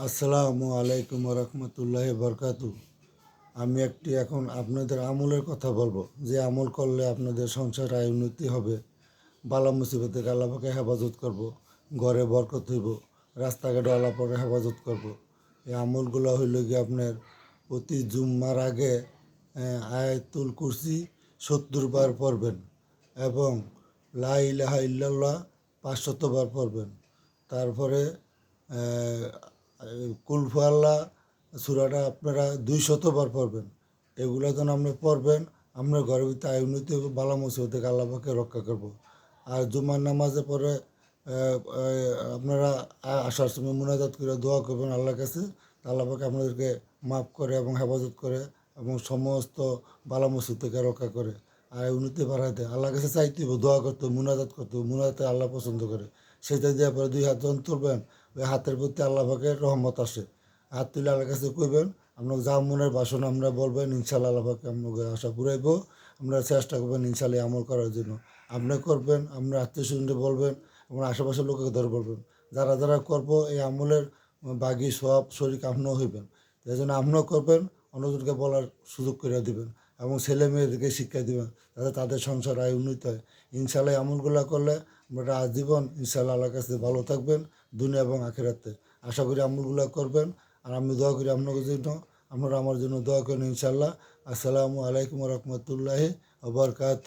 আসসালামু আলাইকুম রহমতুল্লাহ বরকাতু। আমি এখন আপনাদের আমলের কথা বলবো, যে আমল করলে আপনাদের সংসার আয় উন্নতি হবে, বালা মুসিবত থেকে আল্লাহ পাকে হেফাজত করব, ঘরে বরকত হইব, রাস্তাঘাটে আল্লাহ পাকে হেফাজত করব। এই আমলগুলো হইল গিয়ে আপনার প্রতি জুম্মার আগে আয়াতুল কুরসি 70 বার পড়বেন এবং লা ইলাহা ইল্লাল্লাহ 500 বার পড়বেন। তারপরে কুলফু আল্লাহ সূরাটা আপনারা 200 বার পড়বেন। এগুলো যেন আপনি পড়বেন, আপনার ঘরের ভিতরে আয় উন্নতি হবে, বালা মুসিবত থেকে আল্লাহ পাকে রক্ষা করব। আর জুমার নামাজে পরে আপনারা আসার সময় মুনাজাত করে দোয়া করবেন আল্লাহর কাছে, আল্লাহ পাকে আপনাদেরকে মাফ করে এবং হেফাজত করে এবং সমস্ত বালা মুসিবত থেকে রক্ষা করে, আয় উন্নতি বাড়াইতে আল্লাহর কাছে চাইতে হবে, দোয়া করতে হবে, মুনাজাত করতে হবে। মুনাজাতে আল্লাহ পছন্দ করে। সেটা দেওয়ার পরে 2 হাত যখন তুলবেন, ওই হাতের প্রতি আল্লাহ পাকের রহমত আসে। হাত তুলে আল্লাহর কাছে কইবেন, আপনার যা মনের বাসনা আমরা বলবেন, ইনশাল্লাহ আল্লাহ পাকে আপনাকে আশা পুরাইব। আমরা চেষ্টা করবেন ইনশাল্লাহ আমল করার জন্য। আপনি করবেন, আপনার আত্মীয় স্বজনকে বলবেন এবং আশেপাশের লোককে ধরে বলবেন। যারা যারা করবো এই আমলের বাগি সব শরীর আপনিও হইবেন। এই জন্য আপনিও করবেন, অন্যজনকে বলার সুযোগ করে দিবেন এবং ছেলে মেয়েদেরকে শিক্ষা দিবেন, যাতে তাদের সংসার আয় উন্নতি হয়। ইনশাল্লাহ এই আমলগুলো করলে আমরা আজীবন ইনশাল্লাহ আল্লাহর কাছে ভালো থাকবেন, দুনিয়া এবং আখিরাতে। আশা করি আমলগুলো করবেন। আর আমি দোয়া করি আপনাদের জন্য, আপনারা আমার জন্য দোয়া করেন ইনশাল্লাহ। আসসালামু আলাইকুম রহমতুল্লাহি ওয়া বারাকাতুহু।